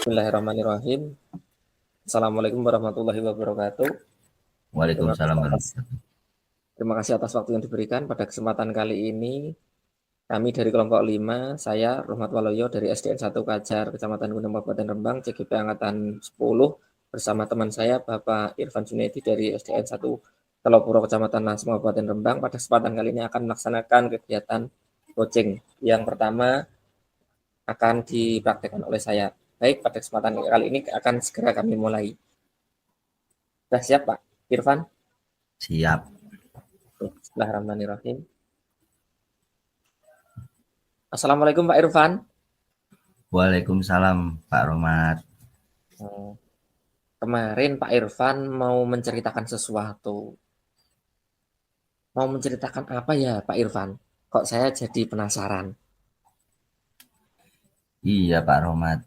Bismillahirrahmanirrahim. Assalamualaikum warahmatullahi wabarakatuh. Terima Waalaikumsalam kasih atas, warahmatullahi. terima kasih atas waktu yang diberikan. Pada kesempatan kali ini, kami dari kelompok 5, saya Rahmat Waloyo dari SDN 1 Kajar, Kecamatan Gunung Kabupaten Rembang, CGP Angkatan 10, bersama teman saya Bapak Irfan Junaidi dari SDN 1 Telopuro, Kecamatan Lasem, Kabupaten Rembang. Pada kesempatan kali ini akan melaksanakan kegiatan coaching. Yang pertama akan dipraktekkan oleh saya. Baik, pada kesempatan kali ini akan segera kami mulai. Sudah siap, Pak Irfan? Siap. Bismillahirrahmanirrahim. Assalamualaikum Pak Irfan. Waalaikumsalam Pak Romat. Kemarin Pak Irfan mau menceritakan sesuatu. Mau menceritakan apa ya Pak Irfan? Kok saya jadi penasaran. Iya Pak Romat.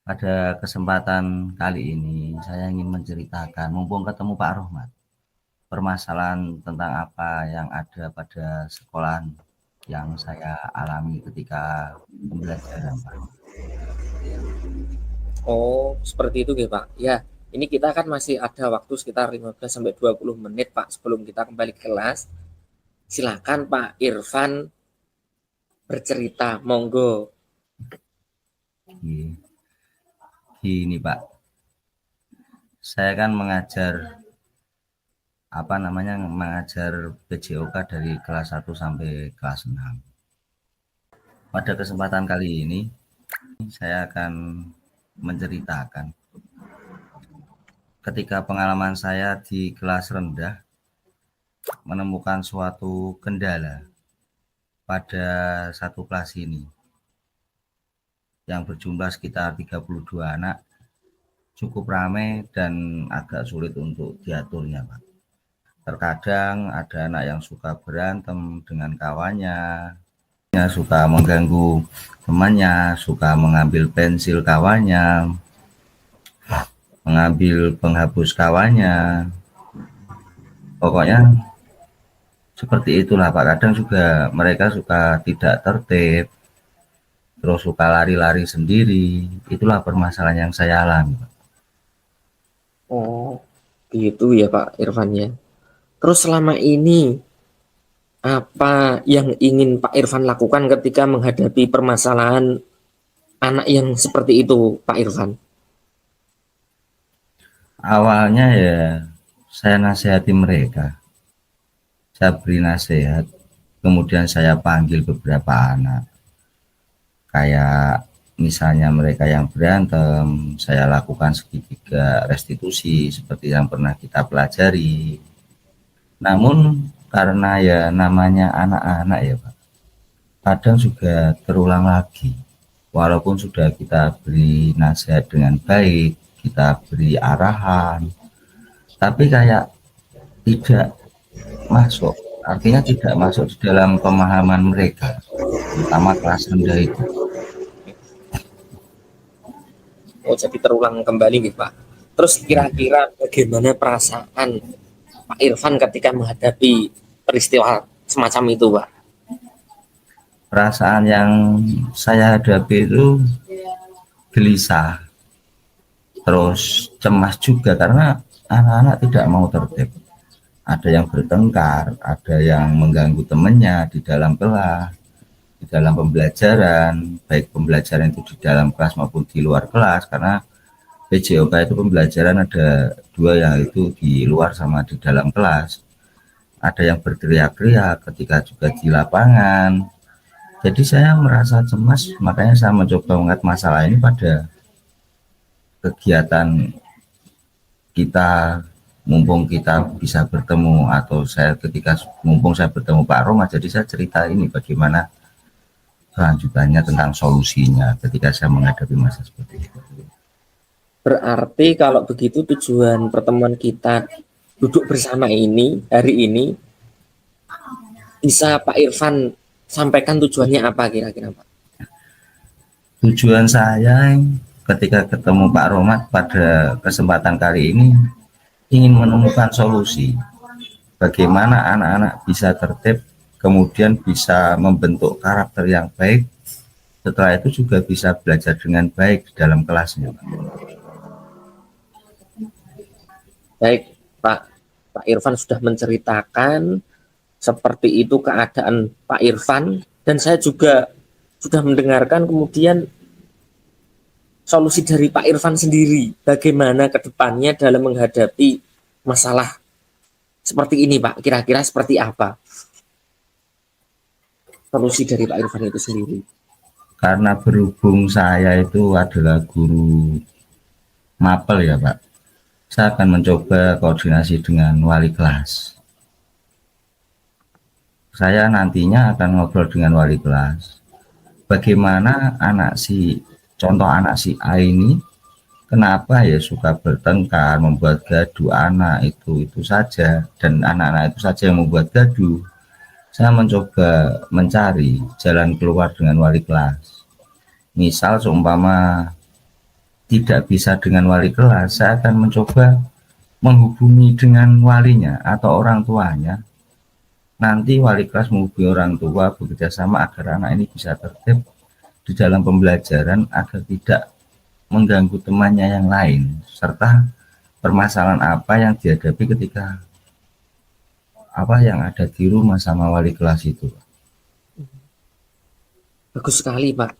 Pada kesempatan kali ini saya ingin menceritakan, mumpung ketemu Pak Romat, permasalahan tentang apa yang ada pada sekolahan yang saya alami ketika pembelajaran Pak. Oh, seperti itu ya Pak. Ya, ini kita kan masih ada waktu sekitar 15-20 menit Pak sebelum kita kembali ke kelas. Silakan Pak Irfan bercerita, monggo. Gini Pak, saya kan mengajar PJOK dari kelas 1 sampai kelas 6. Pada kesempatan kali ini saya akan menceritakan ketika pengalaman saya di kelas rendah menemukan suatu kendala pada satu kelas ini yang berjumlah sekitar 32 anak, cukup ramai dan agak sulit untuk diaturnya Pak. Terkadang ada anak yang suka berantem dengan kawannya, suka mengganggu temannya, suka mengambil pensil kawannya, mengambil penghapus kawannya. Pokoknya seperti itulah Pak. Kadang juga mereka suka tidak tertib, terus suka lari-lari sendiri. Itulah permasalahan yang saya alami Pak. Oh, gitu ya Pak Irfan ya. Terus selama ini apa yang ingin Pak Irfan lakukan ketika menghadapi permasalahan anak yang seperti itu, Pak Irfan? Awalnya ya saya nasihati mereka, saya beri nasihat, kemudian saya panggil beberapa anak, kayak misalnya mereka yang berantem, saya lakukan segitiga restitusi seperti yang pernah kita pelajari. Namun karena ya namanya anak-anak ya Pak, kadang juga terulang lagi. Walaupun sudah kita beri nasihat dengan baik, kita beri arahan, tapi kayak tidak masuk. Artinya tidak masuk di dalam pemahaman mereka, terutama kelas rendah itu. Oh, jadi terulang kembali nih, Pak. Terus kira-kira bagaimana perasaan Pak Irfan ketika menghadapi peristiwa semacam itu, Pak? Perasaan yang saya hadapi itu gelisah, terus cemas juga karena anak-anak tidak mau tertib. Ada yang bertengkar, ada yang mengganggu temannya di dalam kelas, di dalam pembelajaran, baik pembelajaran itu di dalam kelas maupun di luar kelas, karena PJOK itu pembelajaran ada dua, yaitu di luar sama di dalam kelas. Ada yang berteriak-teriak ketika juga di lapangan. Jadi saya merasa cemas, makanya saya mencoba mengangkat masalah ini pada kegiatan kita, mumpung kita bisa bertemu, atau saya ketika mumpung saya bertemu Pak Roma, jadi saya cerita ini bagaimana kelanjutannya tentang solusinya ketika saya menghadapi masa seperti itu. Berarti kalau begitu tujuan pertemuan kita duduk bersama ini, hari ini, bisa Pak Irfan sampaikan tujuannya apa kira-kira, Pak? Tujuan saya ketika ketemu Pak Romat pada kesempatan kali ini ingin menemukan solusi bagaimana anak-anak bisa tertib, kemudian bisa membentuk karakter yang baik, setelah itu juga bisa belajar dengan baik di dalam kelasnya. Baik, Pak Irfan sudah menceritakan seperti itu keadaan Pak Irfan, dan saya juga sudah mendengarkan kemudian solusi dari Pak Irfan sendiri, bagaimana ke depannya dalam menghadapi masalah seperti ini, Pak. Kira-kira seperti apa solusi dari Pak Irfan itu sendiri? Karena berhubung saya itu adalah guru mapel ya Pak, saya akan mencoba koordinasi dengan wali kelas. Saya nantinya akan ngobrol dengan wali kelas. Bagaimana contoh anak si A ini, kenapa ya suka bertengkar, membuat gaduh anak itu saja, dan anak-anak itu saja yang membuat gaduh. Saya mencoba mencari jalan keluar dengan wali kelas. Misal seumpama tidak bisa dengan wali kelas, saya akan mencoba menghubungi dengan walinya atau orang tuanya. Nanti wali kelas menghubungi orang tua bekerjasama agar anak ini bisa tertib di dalam pembelajaran agar tidak mengganggu temannya yang lain, serta permasalahan apa yang dihadapi ketika apa yang ada di rumah sama wali kelas itu. Bagus sekali, Pak.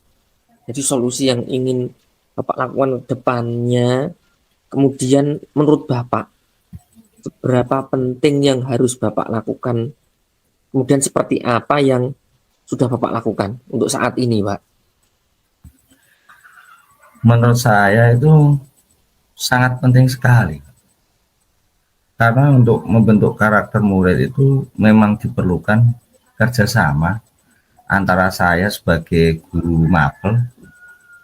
Jadi solusi yang ingin Bapak lakukan ke depannya, kemudian menurut Bapak, seberapa penting yang harus Bapak lakukan, kemudian seperti apa yang sudah Bapak lakukan untuk saat ini, Pak? Menurut saya itu sangat penting sekali. Karena untuk membentuk karakter murid itu memang diperlukan kerjasama antara saya sebagai guru mapel,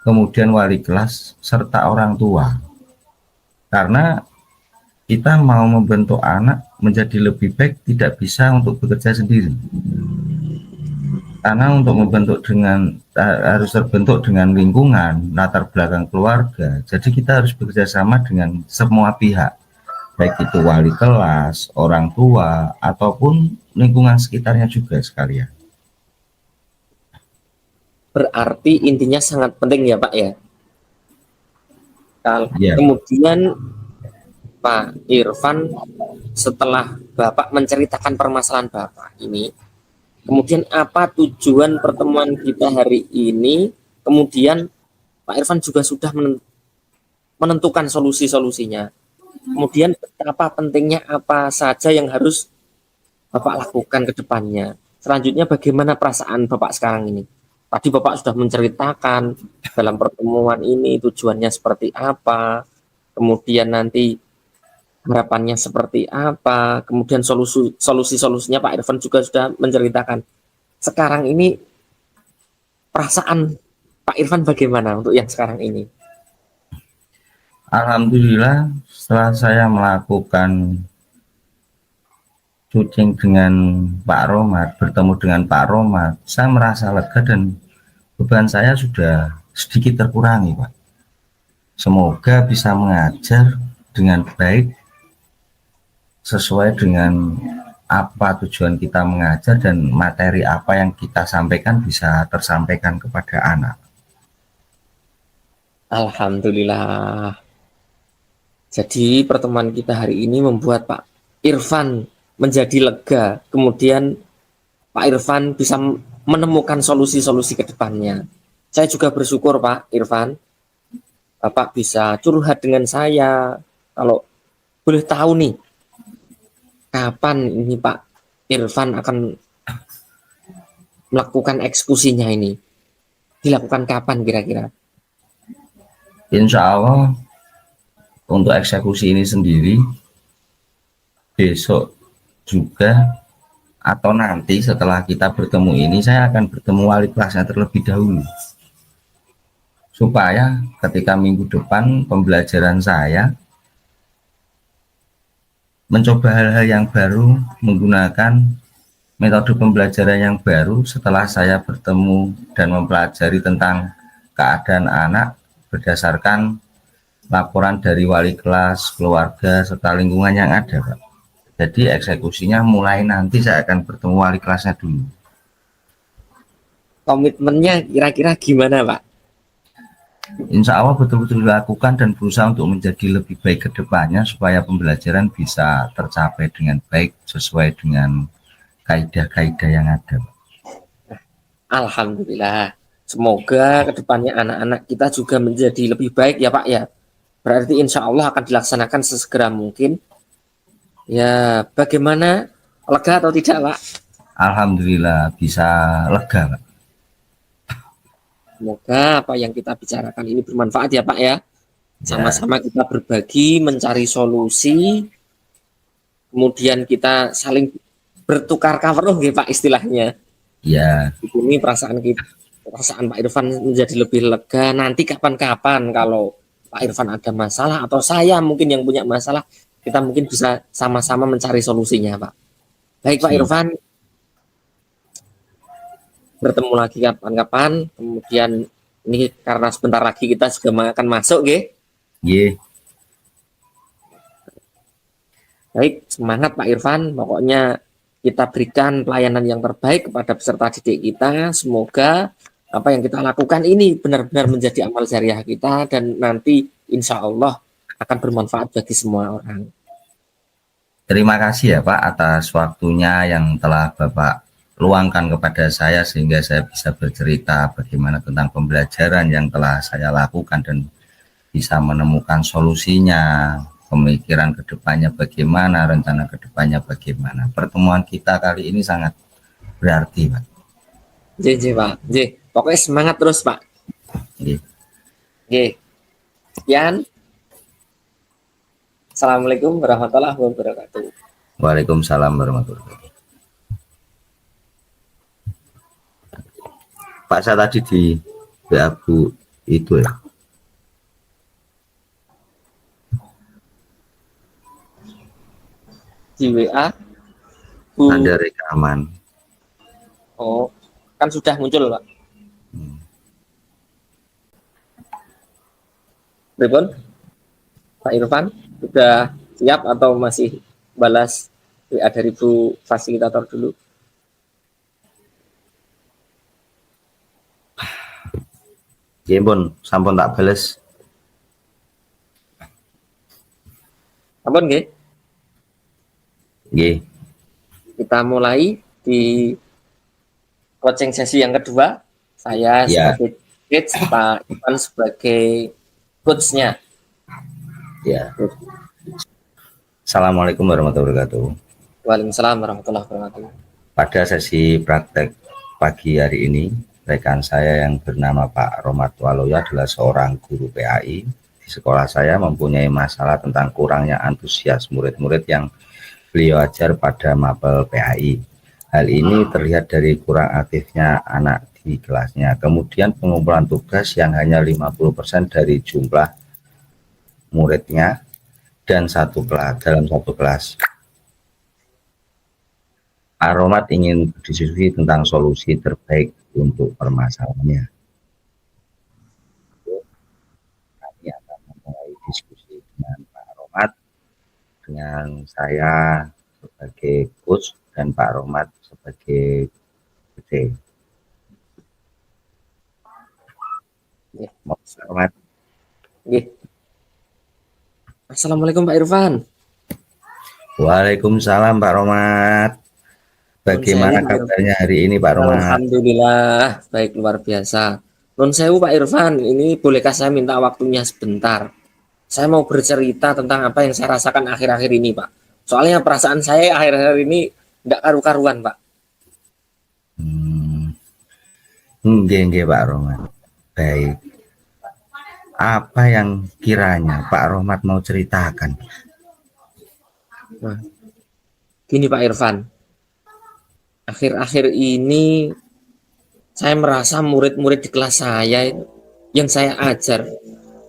kemudian wali kelas, serta orang tua. Karena kita mau membentuk anak menjadi lebih baik tidak bisa untuk bekerja sendiri. Karena untuk membentuk harus terbentuk dengan lingkungan, latar belakang keluarga. Jadi kita harus bekerja sama dengan semua pihak, baik itu wali kelas, orang tua, ataupun lingkungan sekitarnya juga sekalian. Berarti intinya sangat penting ya, Pak ya. Ya. Kemudian Pak Irfan, setelah Bapak menceritakan permasalahan Bapak ini, kemudian apa tujuan pertemuan kita hari ini? Kemudian Pak Irfan juga sudah menentukan solusi-solusinya. Kemudian betapa pentingnya apa saja yang harus Bapak lakukan ke depannya. Selanjutnya bagaimana perasaan Bapak sekarang ini? Tadi Bapak sudah menceritakan dalam pertemuan ini tujuannya seperti apa, kemudian nanti harapannya seperti apa, kemudian solusi-solusinya Pak Irfan juga sudah menceritakan. Sekarang ini perasaan Pak Irfan bagaimana untuk yang sekarang ini? Alhamdulillah, setelah saya melakukan syuting dengan Pak Romad, bertemu dengan Pak Romad, saya merasa lega dan beban saya sudah sedikit terkurangi, Pak. Semoga bisa mengajar dengan baik sesuai dengan apa tujuan kita mengajar dan materi apa yang kita sampaikan bisa tersampaikan kepada anak. Alhamdulillah. Jadi pertemuan kita hari ini membuat Pak Irfan menjadi lega. Kemudian Pak Irfan bisa menemukan solusi-solusi ke depannya. Saya juga bersyukur Pak Irfan, Bapak bisa curhat dengan saya. Kalau boleh tahu nih, kapan ini Pak Irfan akan melakukan eksekusinya ini? Dilakukan kapan kira-kira? Insya Allah untuk eksekusi ini sendiri besok juga atau nanti setelah kita bertemu ini saya akan bertemu wali kelasnya terlebih dahulu supaya ketika minggu depan pembelajaran saya mencoba hal-hal yang baru, menggunakan metode pembelajaran yang baru setelah saya bertemu dan mempelajari tentang keadaan anak berdasarkan laporan dari wali kelas, keluarga, serta lingkungan yang ada, Pak. Jadi eksekusinya mulai nanti saya akan bertemu wali kelasnya dulu. komitmennya kira-kira gimana Pak? Insya Allah betul-betul dilakukan dan berusaha untuk menjadi lebih baik ke depannya supaya pembelajaran bisa tercapai dengan baik sesuai dengan kaidah-kaidah yang ada. Alhamdulillah. Semoga kedepannya anak-anak kita juga menjadi lebih baik ya Pak ya. Berarti insya Allah akan dilaksanakan sesegera mungkin. Ya, bagaimana? Lega atau tidak Pak? Alhamdulillah bisa lega, Pak. Semoga apa yang kita bicarakan ini bermanfaat ya Pak ya. Ya, Sama-sama kita berbagi, mencari solusi, kemudian kita saling bertukar kabar ya Pak istilahnya. ya, Ini perasaan Pak Irfan menjadi lebih lega. Nanti kapan-kapan kalau Pak Irfan ada masalah atau saya mungkin yang punya masalah, kita mungkin bisa sama-sama mencari solusinya Pak. Baik Pak Irfan, bertemu lagi kapan-kapan. Kemudian ini karena sebentar lagi kita juga akan masuk, ye. Baik, semangat Pak Irfan. Pokoknya kita berikan pelayanan yang terbaik kepada peserta didik kita. Semoga apa yang kita lakukan ini benar-benar menjadi amal jariah kita dan nanti insya Allah akan bermanfaat bagi semua orang. Terima kasih ya Pak atas waktunya yang telah Bapak luangkan kepada saya sehingga saya bisa bercerita bagaimana tentang pembelajaran yang telah saya lakukan dan bisa menemukan solusinya, pemikiran kedepannya bagaimana, rencana kedepannya bagaimana. Pertemuan kita kali ini sangat berarti Pak. J Pak, J. Pokoknya semangat terus Pak. J. Sekian. Assalamualaikum warahmatullahi wabarakatuh. Waalaikumsalam warahmatullahi wabarakatuh. Pak, saya tadi di WA Bu itu ya. Di WA Bu. Ada rekaman. Oh, kan sudah muncul Pak. Ribon, Pak Irfan sudah siap atau masih balas WA dari Bu fasilitator dulu? Jempon, sampun tak bales. Ampun nggih. Nggih. Kita mulai di coaching sesi yang kedua. Saya sebagai coach, Pak Irfan sebagai coachnya. Ya. Assalamualaikum warahmatullahi wabarakatuh. Waalaikumsalam warahmatullahi wabarakatuh. Pada sesi praktek pagi hari ini, rekan saya yang bernama Pak Rohmat Waloyo adalah seorang guru PAI. Di sekolah saya mempunyai masalah tentang kurangnya antusias murid-murid yang beliau ajar pada mapel PAI. Hal ini terlihat dari kurang aktifnya anak di kelasnya. Kemudian pengumpulan tugas yang hanya 50% dari jumlah muridnya dan dalam satu kelas. Pak Rohmat ingin berdiskusi tentang solusi terbaik untuk permasalahannya. Kami akan memulai diskusi dengan Pak Rohmat, dengan saya sebagai coach dan Pak Rohmat sebagai PT. Pak Rohmat. Assalamualaikum Pak Irfan. Waalaikumsalam Pak Rohmat. Bagaimana kabarnya hari ini Pak Rohmat? Alhamdulillah, baik luar biasa. Nun sewu Pak Irfan, ini bolehkah saya minta waktunya sebentar? Saya mau bercerita tentang apa yang saya rasakan akhir-akhir ini Pak. Soalnya perasaan saya akhir-akhir ini tidak karu-karuan Pak. Nggih Pak Rohmat. Baik. Apa yang kiranya Pak Rohmat mau ceritakan? Nah, gini Pak Irfan, akhir-akhir ini saya merasa murid-murid di kelas saya yang saya ajar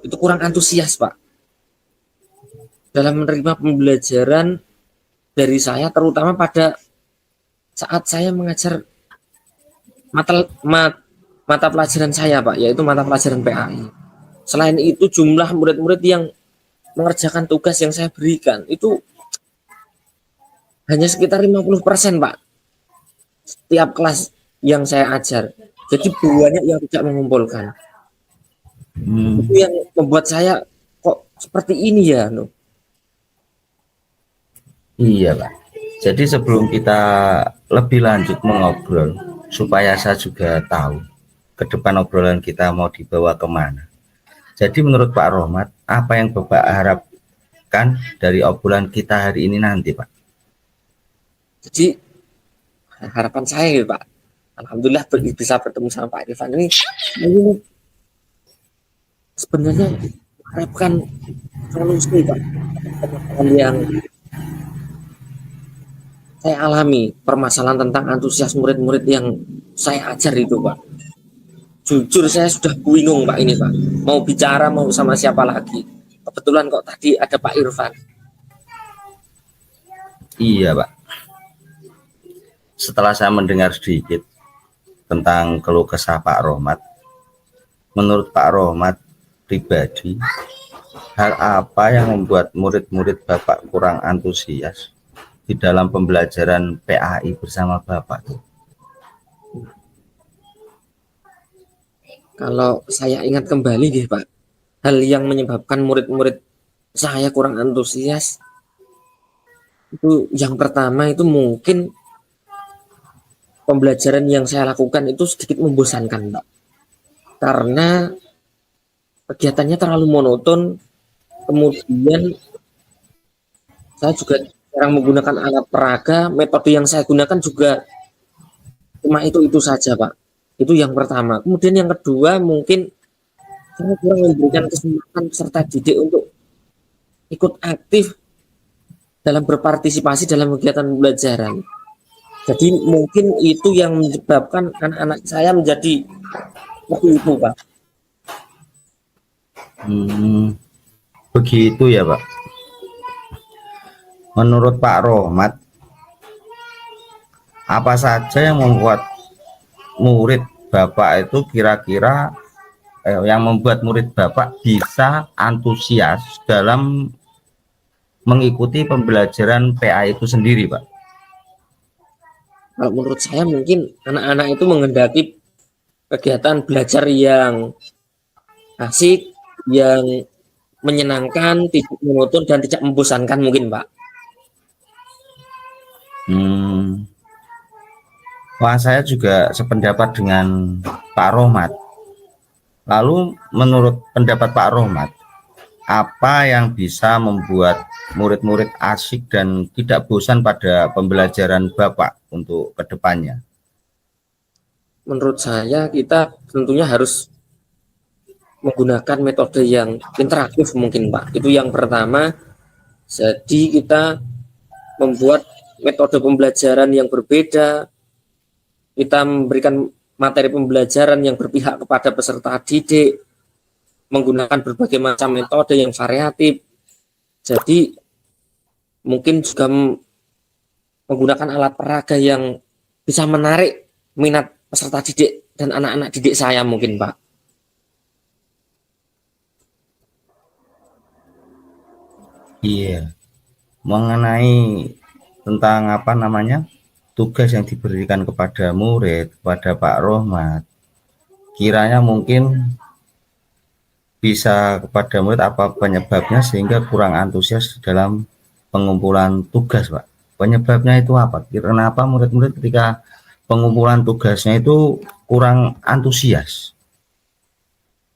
itu kurang antusias Pak dalam menerima pembelajaran dari saya, terutama pada saat saya mengajar mata pelajaran saya Pak, yaitu mata pelajaran PAI. Selain itu jumlah murid-murid yang mengerjakan tugas yang saya berikan itu hanya sekitar 50% Pak setiap kelas yang saya ajar. Jadi banyak yang tidak mengumpulkan. Itu yang membuat saya kok seperti ini ya, no. Iya Pak. Jadi sebelum kita lebih lanjut mengobrol, supaya saya juga tahu ke depan obrolan kita mau dibawa kemana. Jadi menurut Pak Rohmat, apa yang Bapak harapkan dari obrolan kita hari ini nanti Pak? Jadi harapan saya ya Pak, alhamdulillah bisa bertemu sama Pak Irfan ini sebenarnya harapkan solusi Pak yang saya alami, permasalahan tentang antusias murid-murid yang saya ajar itu Pak. Jujur saya sudah bingung Pak ini Pak, mau bicara mau sama siapa lagi. Kebetulan kok tadi ada Pak Irfan. Iya Pak. Setelah saya mendengar sedikit tentang keluh kesah Pak Rohmat, menurut Pak Rohmat pribadi, hal apa yang membuat murid-murid Bapak kurang antusias di dalam pembelajaran PAI bersama Bapak? Kalau saya ingat kembali nih Pak, hal yang menyebabkan murid-murid saya kurang antusias itu yang pertama itu mungkin pembelajaran yang saya lakukan itu sedikit membosankan Pak, karena kegiatannya terlalu monoton. Kemudian saya juga jarang menggunakan alat peraga, metode yang saya gunakan juga cuma itu saja Pak. Itu yang pertama. Kemudian yang kedua mungkin saya kurang memberikan kesempatan peserta didik untuk ikut aktif dalam berpartisipasi dalam kegiatan pembelajaran. Jadi mungkin itu yang menyebabkan anak-anak saya menjadi seperti itu Pak. Begitu ya Pak. Menurut Pak Rohmat, apa saja yang membuat murid Bapak itu kira-kira yang membuat murid Bapak bisa antusias dalam mengikuti pembelajaran PA itu sendiri Pak? Kalau menurut saya mungkin anak-anak itu menghendaki kegiatan belajar yang asik, yang menyenangkan, tidak monoton dan tidak membosankan mungkin Pak. Wah, saya juga sependapat dengan Pak Rohmat. Lalu menurut pendapat Pak Rohmat, apa yang bisa membuat murid-murid asik dan tidak bosan pada pembelajaran Bapak untuk kedepannya? Menurut saya kita tentunya harus menggunakan metode yang interaktif mungkin Pak. Itu yang pertama. Jadi kita membuat metode pembelajaran yang berbeda. Kita memberikan materi pembelajaran yang berpihak kepada peserta didik, menggunakan berbagai macam metode yang variatif. Jadi mungkin juga menggunakan alat peraga yang bisa menarik minat peserta didik dan anak-anak didik saya mungkin Pak. Iya, mengenai tentang apa namanya tugas yang diberikan kepada murid, kepada Pak Rohmat, kiranya mungkin bisa kepada murid apa penyebabnya sehingga kurang antusias dalam pengumpulan tugas Pak? Penyebabnya itu apa? Kenapa murid-murid ketika pengumpulan tugasnya itu kurang antusias?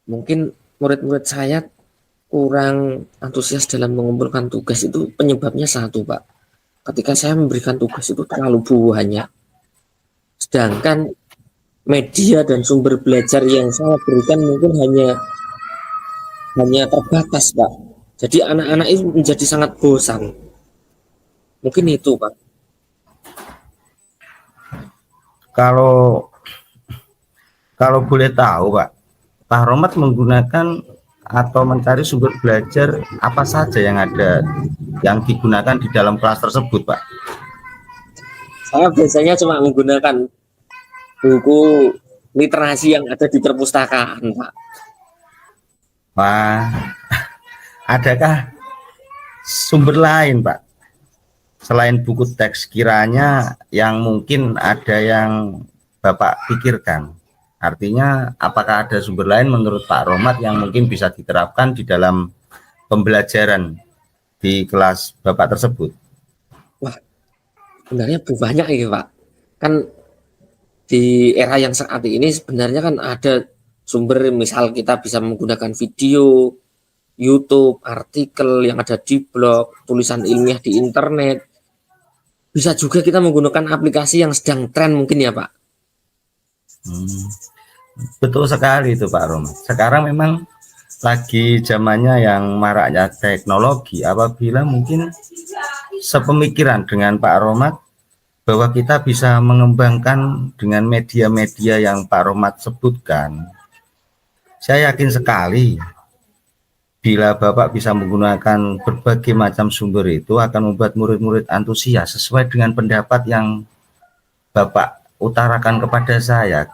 Mungkin murid-murid saya kurang antusias dalam mengumpulkan tugas itu penyebabnya satu Pak. Ketika saya memberikan tugas itu terlalu banyak. Sedangkan media dan sumber belajar yang saya berikan mungkin hanya terbatas Pak. Jadi anak-anak itu menjadi sangat bosan. Mungkin itu Pak. Kalau boleh tahu Pak Rohmat menggunakan atau mencari sumber belajar apa saja yang ada yang digunakan di dalam kelas tersebut Pak? Saya biasanya cuma menggunakan buku literasi yang ada di perpustakaan Pak. Wah, adakah sumber lain Pak selain buku teks kiranya yang mungkin ada yang Bapak pikirkan? Artinya apakah ada sumber lain menurut Pak Rohmat yang mungkin bisa diterapkan di dalam pembelajaran di kelas Bapak tersebut? Wah, sebenarnya banyak ini Pak. Kan di era yang saat ini sebenarnya kan ada sumber, misal kita bisa menggunakan video, YouTube, artikel yang ada di blog, tulisan ilmiah di internet. Bisa juga kita menggunakan aplikasi yang sedang tren mungkin ya Pak. Betul sekali itu Pak Rohmat. Sekarang memang lagi zamannya yang maraknya teknologi. Apabila mungkin sepemikiran dengan Pak Rohmat bahwa kita bisa mengembangkan dengan media-media yang Pak Rohmat sebutkan, saya yakin sekali bila Bapak bisa menggunakan berbagai macam sumber itu akan membuat murid-murid antusias sesuai dengan pendapat yang Bapak utarakan kepada saya.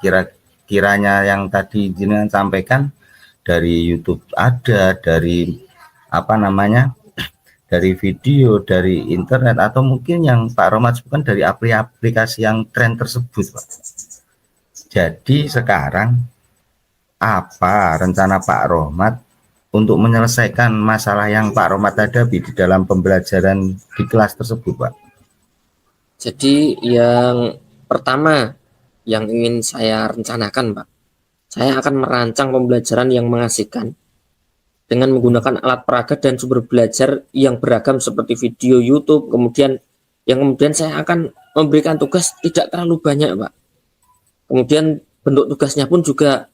Kiranya yang tadi jenengan sampaikan dari YouTube ada, dari apa namanya, dari video, dari internet, atau mungkin yang Pak Rohmat sebutkan dari aplikasi yang tren tersebut, Pak. Jadi sekarang apa rencana Pak Rohmat untuk menyelesaikan masalah yang Pak Rohmat hadapi di dalam pembelajaran di kelas tersebut, Pak? Jadi yang pertama yang ingin saya rencanakan Pak, saya akan merancang pembelajaran yang mengasihkan dengan menggunakan alat peraga dan sumber belajar yang beragam seperti video YouTube, kemudian saya akan memberikan tugas tidak terlalu banyak Pak. Kemudian bentuk tugasnya pun juga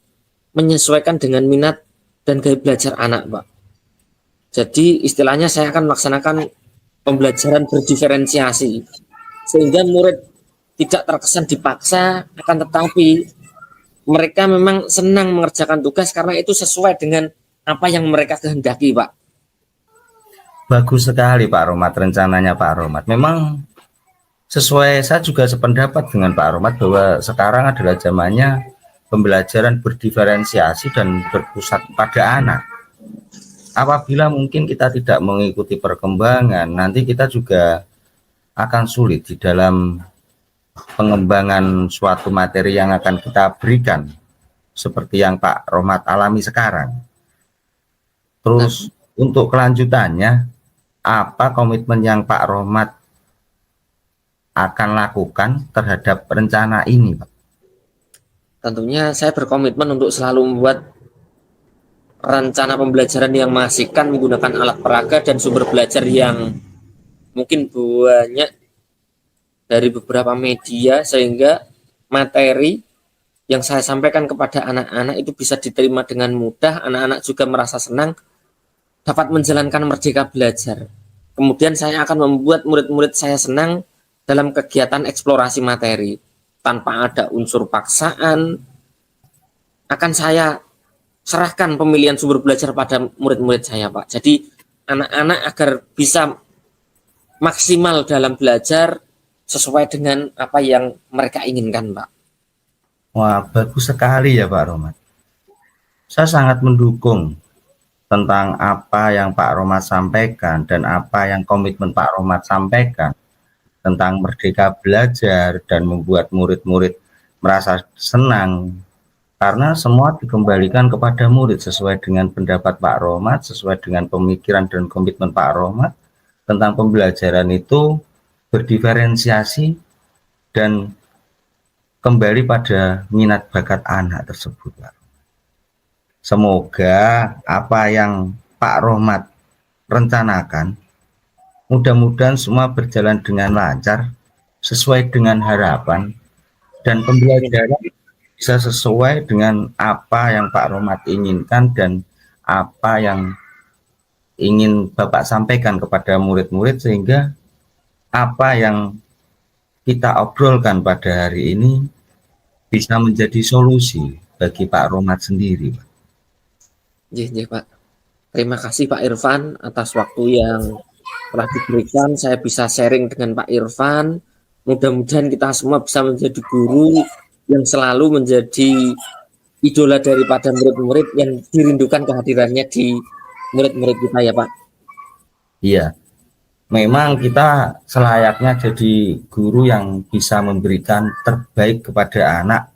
menyesuaikan dengan minat dan gaya belajar anak Pak. Jadi istilahnya saya akan melaksanakan pembelajaran berdiferensiasi sehingga murid tidak terkesan dipaksa, akan tetapi mereka memang senang mengerjakan tugas karena itu sesuai dengan apa yang mereka kehendaki, Pak. Bagus sekali Pak Rohmat, rencananya Pak Rohmat. Memang sesuai, saya juga sependapat dengan Pak Rohmat bahwa sekarang adalah zamannya pembelajaran berdiferensiasi dan berpusat pada anak. Apabila mungkin kita tidak mengikuti perkembangan, nanti kita juga akan sulit di dalam pengembangan suatu materi yang akan kita berikan seperti yang Pak Rohmat alami sekarang. Terus untuk kelanjutannya, apa komitmen yang Pak Rohmat akan lakukan terhadap rencana ini, Pak? Tentunya saya berkomitmen untuk selalu membuat rencana pembelajaran yang mengasihkan menggunakan alat peraga dan sumber belajar yang mungkin banyak dari beberapa media sehingga materi yang saya sampaikan kepada anak-anak itu bisa diterima dengan mudah, anak-anak juga merasa senang dapat menjalankan merdeka belajar. Kemudian saya akan membuat murid-murid saya senang dalam kegiatan eksplorasi materi tanpa ada unsur paksaan. Akan saya serahkan pemilihan sumber belajar pada murid-murid saya, Pak. Jadi anak-anak agar bisa maksimal dalam belajar sesuai dengan apa yang mereka inginkan, Pak. Wah, bagus sekali ya Pak Rohmat. Saya sangat mendukung tentang apa yang Pak Rohmat sampaikan dan apa yang komitmen Pak Rohmat sampaikan tentang merdeka belajar dan membuat murid-murid merasa senang, karena semua dikembalikan kepada murid sesuai dengan pendapat Pak Rohmat, sesuai dengan pemikiran dan komitmen Pak Rohmat tentang pembelajaran itu berdiferensiasi dan kembali pada minat bakat anak tersebut, Pak. Semoga apa yang Pak Rohmat rencanakan mudah-mudahan semua berjalan dengan lancar sesuai dengan harapan dan pembelajaran bisa sesuai dengan apa yang Pak Rohmat inginkan dan apa yang ingin Bapak sampaikan kepada murid-murid, sehingga apa yang kita obrolkan pada hari ini bisa menjadi solusi bagi Pak Rohmat sendiri. Iya, Pak. Terima kasih Pak Irfan atas waktu yang telah diberikan. Saya bisa sharing dengan Pak Irfan. Mudah-mudahan kita semua bisa menjadi guru yang selalu menjadi idola daripada murid-murid yang dirindukan kehadirannya di murid-murid kita ya Pak. Iya. Memang kita selayaknya jadi guru yang bisa memberikan terbaik kepada anak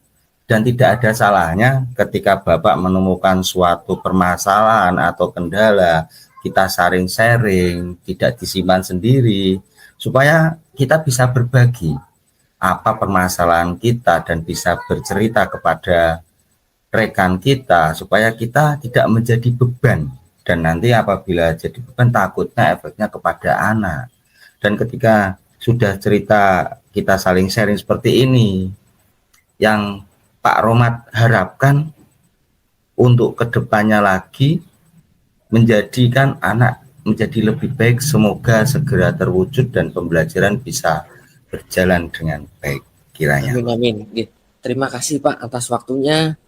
Dan tidak ada salahnya ketika Bapak menemukan suatu permasalahan atau kendala, kita sharing-sharing, tidak disimpan sendiri, supaya kita bisa berbagi apa permasalahan kita dan bisa bercerita kepada rekan kita, supaya kita tidak menjadi beban. Dan nanti apabila jadi beban, takutnya efeknya kepada anak. Dan ketika sudah cerita, kita saling sharing seperti ini, yang Pak Romat harapkan untuk kedepannya lagi menjadikan anak menjadi lebih baik, semoga segera terwujud dan pembelajaran bisa berjalan dengan baik kiranya. Amin, amin. Terima kasih Pak atas waktunya.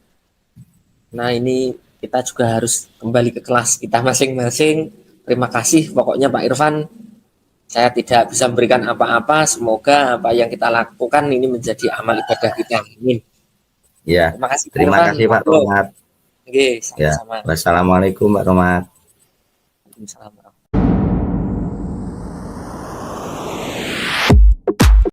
Nah, ini kita juga harus kembali ke kelas kita masing-masing. Terima kasih pokoknya Pak Irfan. Saya tidak bisa memberikan apa-apa. Semoga apa yang kita lakukan ini menjadi amal ibadah kita. Amin. Ya, Terima kasih Pak terima Irfan. kasih Pak Romat. Oke, Ya, sama-sama. wassalamualaikum Pak Romat. Waalaikumsalam.